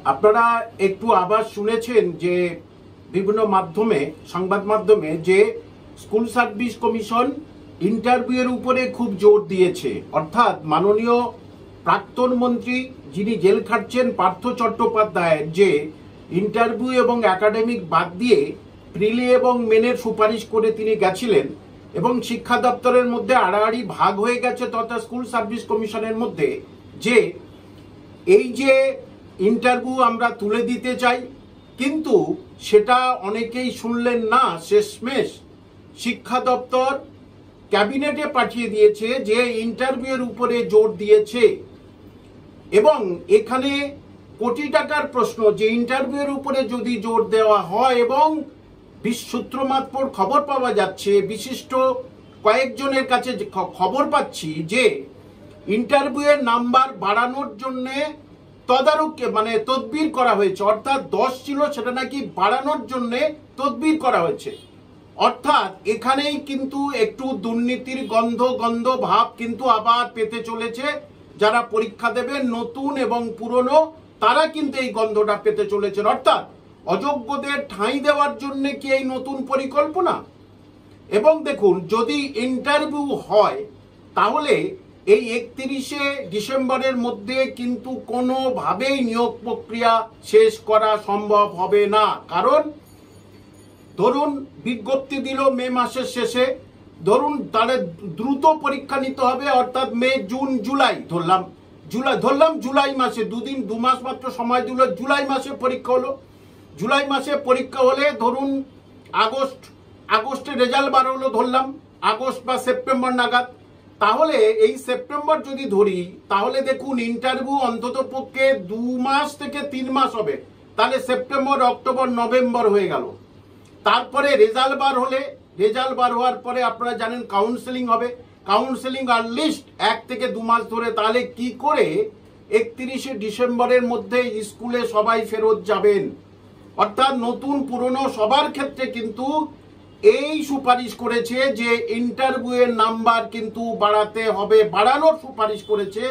আপনারা একটু আবার শুনেছেন যে বিভিন্ন মাধ্যমে সংবাদ মাধ্যমে যে স্কুল সার্ভিস কমিশন ইন্টারভিউয়ের উপরে খুব জোর দিয়েছে, অর্থাৎ মাননীয় প্রাক্তন মন্ত্রী যিনি জেল খাটছেন পার্থ চট্টোপাধ্যায়ের যে ইন্টারভিউ এবং একাডেমিক বাদ দিয়ে প্রিলি এবং মেনের সুপারিশ করে তিনি গেছিলেন এবং শিক্ষা দপ্তরের মধ্যে আড়াআড়ি ভাগ হয়ে গেছে তথা স্কুল সার্ভিস কমিশনের মধ্যে যে এই যে ইন্টারভিউ আমরা তুলে দিতে চাই, কিন্তু সেটা অনেকেই শুনলেন না। শেষমেশ শিক্ষা দপ্তর ক্যাবিনেটে পাঠিয়ে দিয়েছে যে ইন্টারভিউয়ের উপরে জোর দিয়েছে এবং এখানে কোটি টাকার প্রশ্ন যে ইন্টারভিউয়ের উপরে যদি জোর দেওয়া হয় এবং সূত্র মারফত খবর পাওয়া যাচ্ছে, বিশিষ্ট কয়েকজনের কাছে খবর পাচ্ছি যে ইন্টারভিউয়ের নাম্বার বাড়ানোর জন্য তদারক তদবির করা হয়েছে, অর্থাৎ 10 ছিল সেটা নাকি বাড়ানোর জন্য তদবির করা হয়েছে। অর্থাৎ এখানেই কিন্তু একটু দুর্নীতির গন্ধ ভাব কিন্তু আবার পেতে চলেছে। যারা পরীক্ষা দেবে নতুন এবং পুরনো তারা কিন্তু এই গন্ধটা পেতে চলেছেন, অর্থাৎ অযোগ্যদের ঠাঁই দেওয়ার জন্য কি এই নতুন পরিকল্পনা। এবং দেখুন, যদি ইন্টারভিউ হয় তাহলে এই 31শে ডিসেম্বরের মধ্যে কিন্তু কোনোভাবেই নিয়োগ প্রক্রিয়া শেষ করা সম্ভব হবে না। কারণ ধরুন বিজ্ঞপ্তি দিল মে মাসের শেষে, ধরুন তাহলে দ্রুত পরীক্ষা নিতে হবে, অর্থাৎ মে জুন জুলাই ধরলাম জুলাই মাসে 2 মাস মাত্র সময় দিল, জুলাই মাসে পরীক্ষা হলো। জুলাই মাসে পরীক্ষা হলে ধরুন আগস্টে রেজাল্ট বার হলো, ধরলাম আগস্ট বা সেপ্টেম্বর নাগাদ। তাহলে এই সেপ্টেম্বর যদি ধরি তাহলে দেখুন ইন্টারভিউ অন্তত পক্ষে 2 মাস থেকে 3 মাস হবে, তাহলে সেপ্টেম্বর অক্টোবর নভেম্বর হয়ে গেল। তারপরে রেজাল্ট বার হওয়ার পরে আপনারা জানেন কাউন্সেলিং হবে, কাউন্সেলিং আর লিস্ট 1 থেকে 2 মাস ধরে। তাহলে কি করে 31শে ডিসেম্বরের মধ্যে স্কুলে সবাই ফেরত যাবেন? অর্থাৎ নতুন পুরনো সবার ক্ষেত্রে কিন্তু এই সুপারিশ করেছে যে ইন্টারভিউয়ের নাম্বার কিন্তু বাড়াতে হবে, বাড়ানোর সুপারিশ করেছে।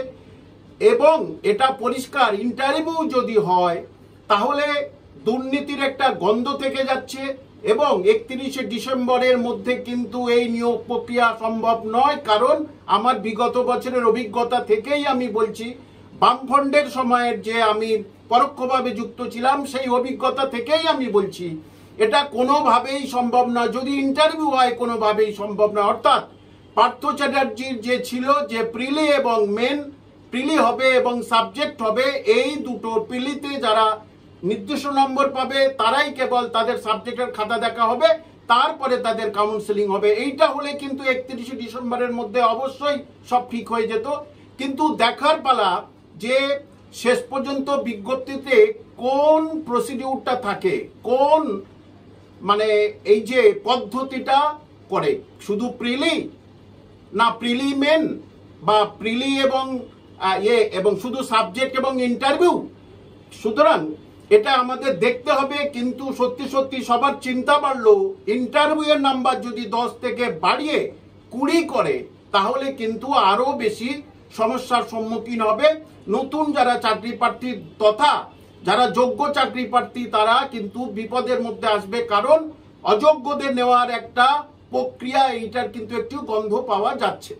এবং এটা পরিষ্কার, ইন্টারভিউ যদি হয় তাহলে দুর্নীতির একটা গন্ধ থেকে যাচ্ছে এবং 31শে ডিসেম্বরের মধ্যে কিন্তু এই নিয়োগ প্রক্রিয়া সম্ভব নয়। কারণ আমার বিগত বছরের অভিজ্ঞতা থেকেই আমি বলছি, বামফ্রন্টের সময়ের যে আমি পরোক্ষভাবে যুক্ত ছিলাম সেই অভিজ্ঞতা থেকেই আমি বলছি এটা কোনোভাবেই সম্ভব না। যদি ইন্টারভিউ হয় কোনোভাবেই সম্ভব না। অর্থাৎ পার্থ চ্যাটার্জির যে ছিল যে প্রিলি এবং মেন, প্রিলি হবে এবং সাবজেক্ট হবে, এই দুটো প্রিলিতে যারা নির্দিষ্ট নম্বর পাবে তারাই কেবল তাদের সাবজেক্টের খাতা দেখা হবে, তারপরে তাদের কাউন্সেলিং হবে। এইটা হলে কিন্তু 31শে ডিসেম্বরের মধ্যে অবশ্যই সব ঠিক হয়ে যেত। কিন্তু দেখার পালা যে শেষ পর্যন্ত বিজ্ঞপ্তিতে কোন প্রসিডিউরটা থাকে, কোন এই যে পদ্ধতিটা করে, শুধু প্রিলি না প্রিলি মেন বা প্রিলি এবং শুধু সাবজেক্ট এবং ইন্টারভিউ। সুতরাং এটা আমাদের দেখতে হবে। কিন্তু সত্যি সবার চিন্তা বাড়লো, ইন্টারভিউয়ের নাম্বার যদি 10 থেকে বাড়িয়ে 20 করে তাহলে কিন্তু আরো বেশি সমস্যার সম্মুখীন হবে নতুন যারা চাকরি প্রার্থী তথা যারা যোগ্য চাকরি প্রার্থী, তারা কিন্তু বিপদের মধ্যে আসবে। কারণ অযোগ্যদের নেওয়ার একটা প্রক্রিয়া, এইটার কিন্তু একটু গন্ধ পাওয়া যাচ্ছে।